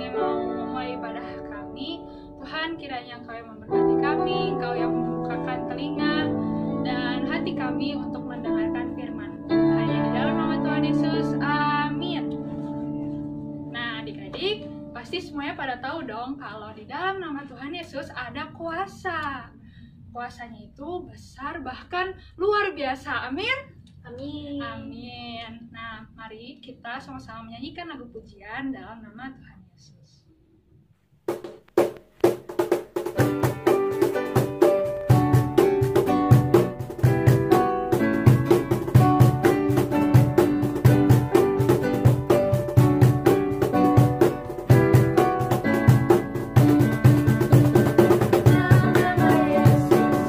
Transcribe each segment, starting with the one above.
kami mau memulai ibadah kami, Tuhan kiranya Engkau yang memberkati kami, Engkau yang membukakan telinga dan hati kami untuk mendengarkan firman. Hanya di dalam nama Tuhan Yesus, amin. Nah adik-adik, pasti semuanya pada tahu dong kalau di dalam nama Tuhan Yesus ada kuasa. Kuasanya itu besar bahkan luar biasa, amin. Amin. Amin. Nah, mari kita sama-sama menyanyikan lagu pujian dalam nama Tuhan Yesus. Dalam nama Yesus,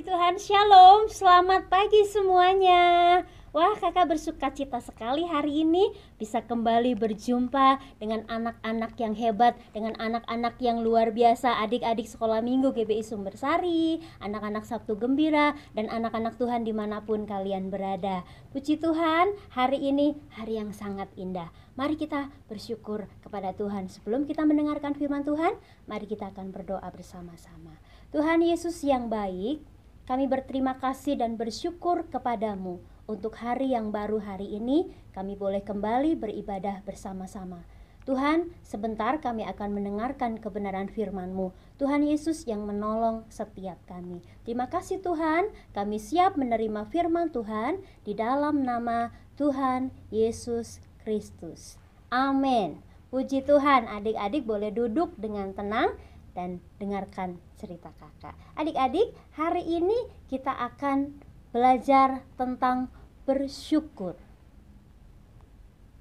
Tuhan, Shalom, selamat pagi semuanya. Wah, kakak bersuka cita sekali hari ini bisa kembali berjumpa dengan anak-anak yang hebat, dengan anak-anak yang luar biasa, adik-adik sekolah minggu GBI Sumbersari, anak-anak Sabtu Gembira, dan anak-anak Tuhan dimanapun kalian berada. Puji Tuhan, hari ini hari yang sangat indah. Mari kita bersyukur kepada Tuhan. Sebelum kita mendengarkan firman Tuhan, mari kita akan berdoa bersama-sama. Tuhan Yesus yang baik, kami berterima kasih dan bersyukur kepadamu untuk hari yang baru hari ini kami boleh kembali beribadah bersama-sama. Tuhan, sebentar kami akan mendengarkan kebenaran firman-Mu. Tuhan Yesus yang menolong setiap kami. Terima kasih Tuhan, kami siap menerima firman Tuhan di dalam nama Tuhan Yesus Kristus. Amin. Puji Tuhan, adik-adik boleh duduk dengan tenang dan dengarkan cerita kakak. Adik-adik, hari ini kita akan belajar tentang bersyukur.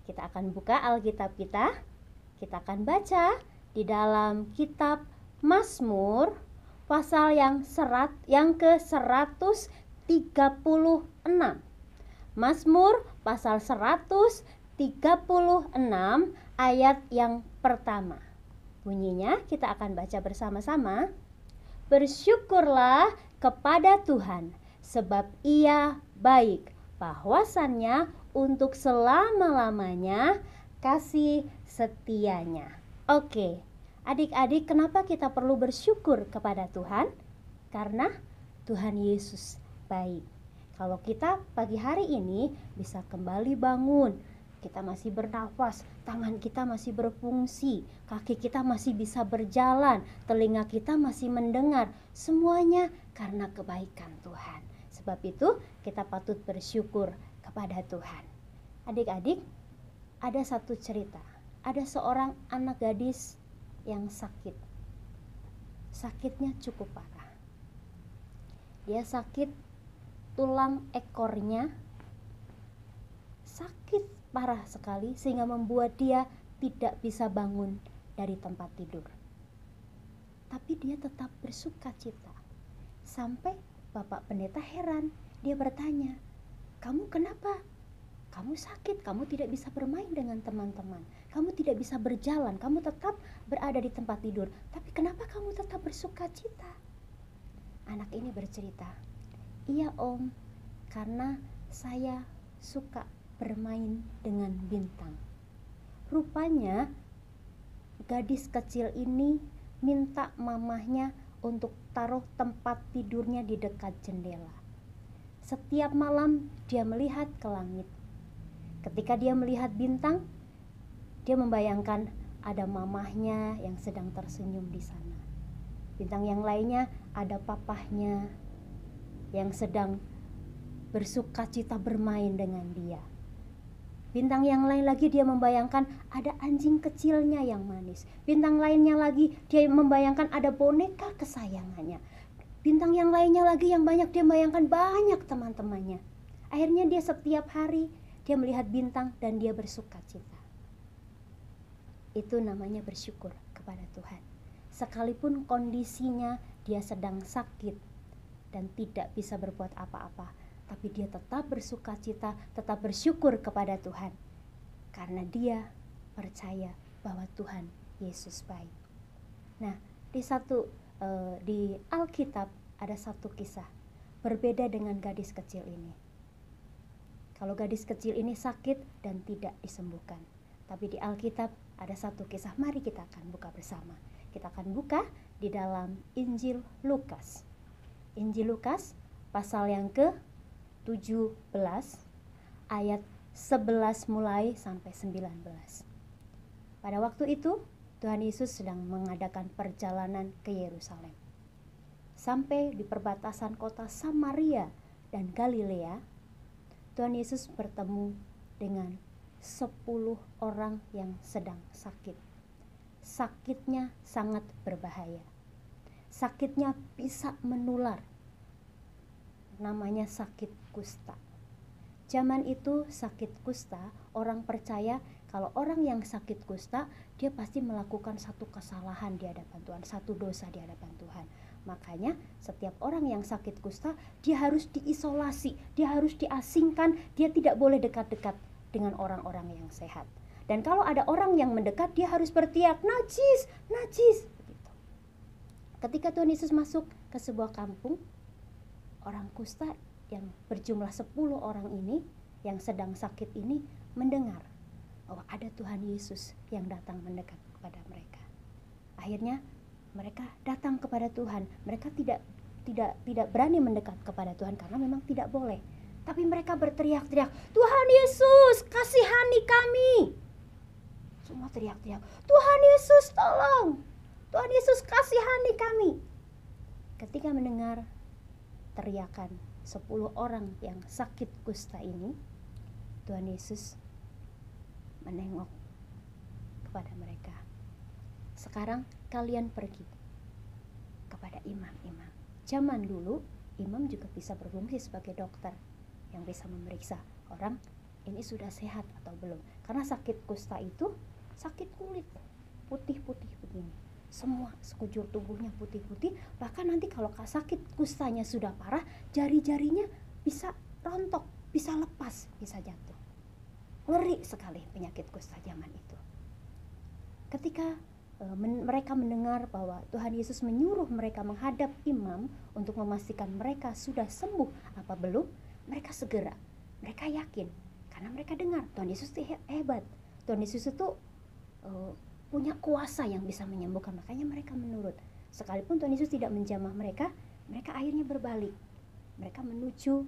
Kita akan buka Alkitab kita akan baca di dalam kitab Mazmur pasal yang ke-136. Mazmur pasal 136 ayat yang pertama. Bunyinya kita akan baca bersama-sama. Bersyukurlah kepada Tuhan, sebab Ia baik, bahwasannya untuk selama-lamanya kasih setianya. Oke, adik-adik, kenapa kita perlu bersyukur kepada Tuhan? Karena Tuhan Yesus baik. Kalau kita pagi hari ini bisa kembali bangun, kita masih bernafas, tangan kita masih berfungsi, kaki kita masih bisa berjalan, telinga kita masih mendengar, semuanya karena kebaikan Tuhan. Sebab itu kita patut bersyukur kepada Tuhan. Adik-adik, ada satu cerita. Ada seorang anak gadis yang sakit. Sakitnya cukup parah. Dia sakit tulang ekornya. Sakit parah sekali sehingga membuat dia tidak bisa bangun dari tempat tidur. Tapi dia tetap bersuka cita. Sampai Bapak Pendeta heran, dia bertanya, "Kamu kenapa? Kamu sakit, kamu tidak bisa bermain dengan teman-teman, kamu tidak bisa berjalan, kamu tetap berada di tempat tidur, tapi kenapa kamu tetap bersuka cita?" Anak ini bercerita, "Iya Om, karena saya suka bermain dengan bintang." Rupanya gadis kecil ini minta mamahnya untuk taruh tempat tidurnya di dekat jendela. Setiap malam dia melihat ke langit. Ketika dia melihat bintang, dia membayangkan ada mamahnya yang sedang tersenyum di sana. Bintang yang lainnya ada papahnya yang sedang bersukacita bermain dengan dia. Bintang yang lain lagi dia membayangkan ada anjing kecilnya yang manis. Bintang lainnya lagi dia membayangkan ada boneka kesayangannya. Bintang yang lainnya lagi yang banyak dia membayangkan banyak teman-temannya. Akhirnya dia setiap hari dia melihat bintang dan dia bersukacita. Itu namanya bersyukur kepada Tuhan. Sekalipun kondisinya dia sedang sakit dan tidak bisa berbuat apa-apa, tapi dia tetap bersukacita, tetap bersyukur kepada Tuhan. Karena dia percaya bahwa Tuhan Yesus baik. Nah, di Alkitab ada satu kisah berbeda dengan gadis kecil ini. Kalau gadis kecil ini sakit dan tidak disembuhkan. Tapi di Alkitab ada satu kisah, mari kita akan buka bersama. Kita akan buka di dalam Injil Lukas. Injil Lukas pasal yang ke-17 ayat 11 mulai sampai 19. Pada waktu itu Tuhan Yesus sedang mengadakan perjalanan ke Yerusalem. Sampai di perbatasan kota Samaria dan Galilea, Tuhan Yesus bertemu dengan 10 orang yang sedang sakit. Sakitnya sangat berbahaya. Sakitnya bisa menular. Namanya sakit kusta. Zaman itu sakit kusta, orang percaya kalau orang yang sakit kusta, dia pasti melakukan satu kesalahan di hadapan Tuhan, satu dosa di hadapan Tuhan. Makanya setiap orang yang sakit kusta, dia harus diisolasi, dia harus diasingkan, dia tidak boleh dekat-dekat dengan orang-orang yang sehat. Dan kalau ada orang yang mendekat, dia harus berteriak, najis, najis. Begitu. Ketika Tuhan Yesus masuk ke sebuah kampung, orang kusta yang berjumlah 10 orang ini, yang sedang sakit ini, mendengar bahwa ada Tuhan Yesus yang datang mendekat kepada mereka. Akhirnya mereka datang kepada Tuhan. Mereka tidak berani mendekat kepada Tuhan karena memang tidak boleh. Tapi mereka berteriak-teriak, Tuhan Yesus, kasihani kami. Semua teriak-teriak, Tuhan Yesus tolong, Tuhan Yesus kasihani kami. Ketika mendengar teriakan 10 orang yang sakit kusta ini, Tuhan Yesus menengok kepada mereka. Sekarang kalian pergi kepada imam-imam. Zaman dulu imam juga bisa berfungsi sebagai dokter yang bisa memeriksa orang ini sudah sehat atau belum. Karena sakit kusta itu sakit kulit, putih-putih begini. Semua sekujur tubuhnya putih-putih. Bahkan nanti kalau sakit kustanya sudah parah, jari-jarinya bisa rontok, bisa lepas, bisa jatuh. Ngeri sekali penyakit kusta zaman itu. Ketika mereka mendengar bahwa Tuhan Yesus menyuruh mereka menghadap imam untuk memastikan mereka sudah sembuh apa belum, mereka segera, mereka yakin karena mereka dengar Tuhan Yesus itu hebat, Tuhan Yesus itu punya kuasa yang bisa menyembuhkan, makanya mereka menurut. Sekalipun Tuhan Yesus tidak menjamah mereka, mereka akhirnya berbalik, mereka menuju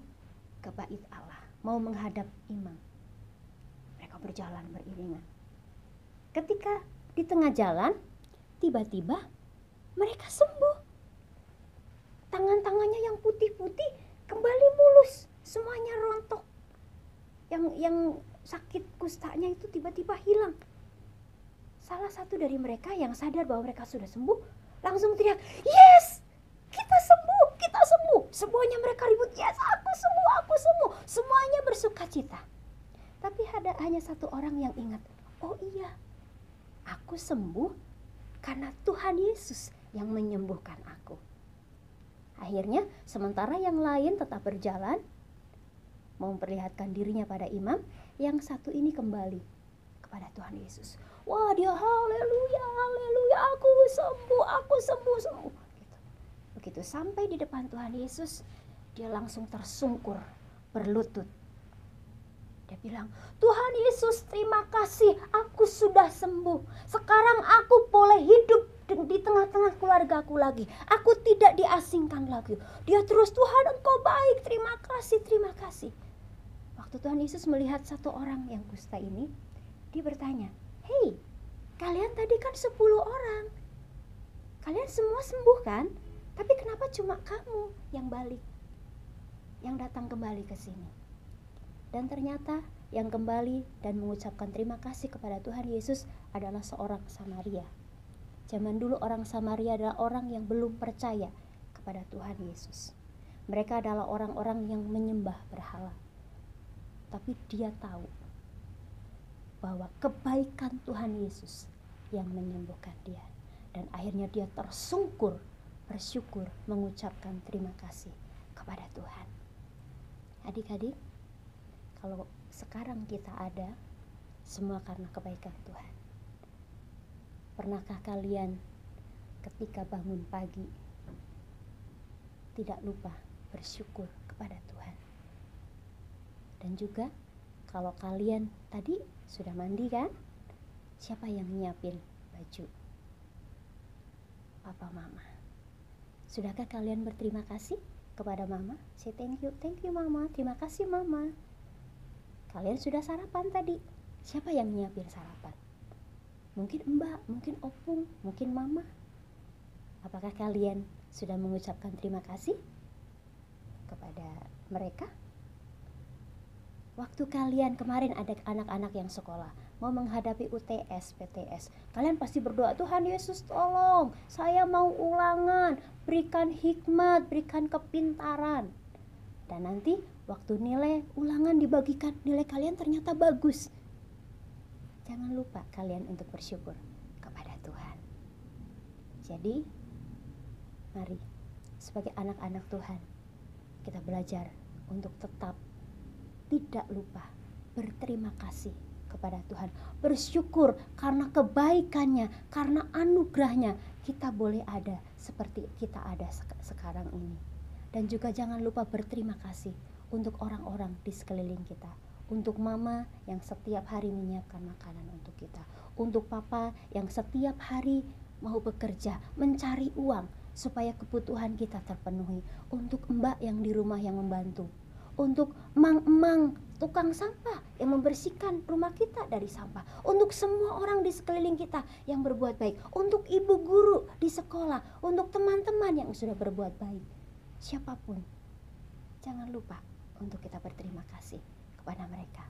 ke bait Allah, mau menghadap imam. Mereka berjalan beriringan. Ketika di tengah jalan, tiba-tiba mereka sembuh. Tangan-tangannya yang putih-putih kembali mulus, semuanya rontok. Yang sakit kustanya itu tiba-tiba hilang. Salah satu dari mereka yang sadar bahwa mereka sudah sembuh, langsung teriak, yes, kita sembuh, kita sembuh. Semuanya mereka ribut, yes, aku sembuh, aku sembuh. Semuanya bersuka cita. Tapi ada hanya satu orang yang ingat, oh iya, aku sembuh karena Tuhan Yesus yang menyembuhkan aku. Akhirnya sementara yang lain tetap berjalan, mau memperlihatkan dirinya pada imam, yang satu ini kembali kepada Tuhan Yesus. Wah, dia haleluya, haleluya, aku sembuh, sembuh. Gitu. Begitu sampai di depan Tuhan Yesus, dia langsung tersungkur, berlutut. Dia bilang, Tuhan Yesus, terima kasih, aku sudah sembuh. Sekarang aku boleh hidup di tengah-tengah keluargaku lagi. Aku tidak diasingkan lagi. Dia terus, Tuhan engkau baik, terima kasih, terima kasih. Waktu Tuhan Yesus melihat satu orang yang kusta ini, dia bertanya, hei, kalian tadi kan 10 orang. Kalian semua sembuh kan? Tapi kenapa cuma kamu yang balik? Yang datang kembali ke sini. Dan ternyata yang kembali dan mengucapkan terima kasih kepada Tuhan Yesus adalah seorang Samaria. Zaman dulu orang Samaria adalah orang yang belum percaya kepada Tuhan Yesus. Mereka adalah orang-orang yang menyembah berhala. Tapi dia tahu bahwa kebaikan Tuhan Yesus yang menyembuhkan dia. Dan akhirnya dia tersungkur, bersyukur, mengucapkan terima kasih kepada Tuhan. Adik-adik, kalau sekarang kita ada, semua karena kebaikan Tuhan. Pernahkah kalian ketika bangun pagi tidak lupa bersyukur kepada Tuhan? Dan juga kalau kalian tadi sudah mandi kan? Siapa yang nyiapin baju? Papa, mama. Sudahkah kalian berterima kasih kepada mama? Say thank you mama, terima kasih mama. Kalian sudah sarapan tadi. Siapa yang nyiapin sarapan? Mungkin mbak, mungkin opung, mungkin mama. Apakah kalian sudah mengucapkan terima kasih kepada mereka? Waktu kalian kemarin ada anak-anak yang sekolah, mau menghadapi UTS, PTS, kalian pasti berdoa, Tuhan Yesus tolong, saya mau ulangan, berikan hikmat, berikan kepintaran. Dan nanti waktu nilai ulangan dibagikan, nilai kalian ternyata bagus. Jangan lupa kalian untuk bersyukur kepada Tuhan. Jadi, mari sebagai anak-anak Tuhan, kita belajar untuk tetap tidak lupa berterima kasih kepada Tuhan, bersyukur karena kebaikannya, karena anugerahnya kita boleh ada seperti kita ada sekarang ini. Dan juga jangan lupa berterima kasih untuk orang-orang di sekeliling kita, untuk mama yang setiap hari menyiapkan makanan untuk kita, untuk papa yang setiap hari mau bekerja mencari uang supaya kebutuhan kita terpenuhi, untuk mbak yang di rumah yang membantu, untuk emang-emang tukang sampah yang membersihkan rumah kita dari sampah, untuk semua orang di sekeliling kita yang berbuat baik, untuk ibu guru di sekolah, untuk teman-teman yang sudah berbuat baik, siapapun, jangan lupa untuk kita berterima kasih kepada mereka.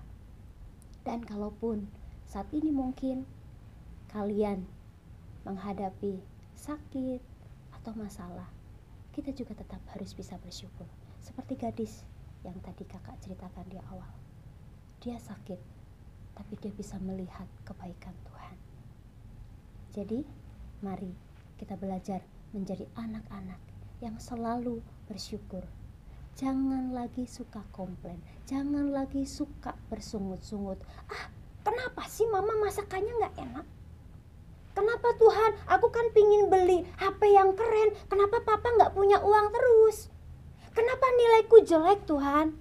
Dan kalaupun saat ini mungkin kalian menghadapi sakit atau masalah, kita juga tetap harus bisa bersyukur. Seperti gadis yang tadi kakak ceritakan di awal, dia sakit tapi dia bisa melihat kebaikan Tuhan. Jadi mari kita belajar menjadi anak-anak yang selalu bersyukur. Jangan lagi suka komplain, jangan lagi suka bersungut-sungut. Kenapa sih mama masakannya gak enak? Kenapa Tuhan, aku kan pingin beli HP yang keren, kenapa papa gak punya uang terus? Kenapa nilaiku jelek Tuhan?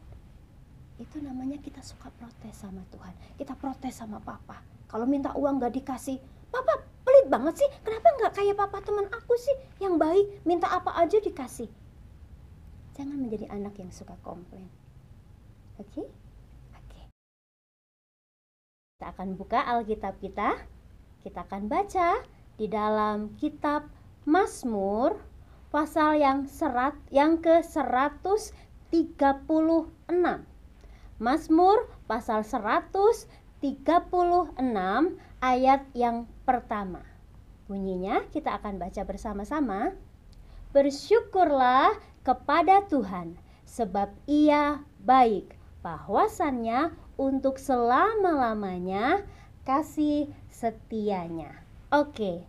Itu namanya kita suka protes sama Tuhan, kita protes sama papa. Kalau minta uang gak dikasih, papa pelit banget sih, kenapa gak kayak papa teman aku sih yang baik, minta apa aja dikasih. Jangan menjadi anak yang suka komplain. Oke? Kita akan buka Alkitab kita. Kita akan baca di dalam kitab Mazmur pasal yang ke-136. Mazmur pasal 136 ayat yang pertama. Bunyinya kita akan baca bersama-sama. Bersyukurlah kepada Tuhan, sebab Ia baik, bahwasannya untuk selama-lamanya kasih setianya. Oke,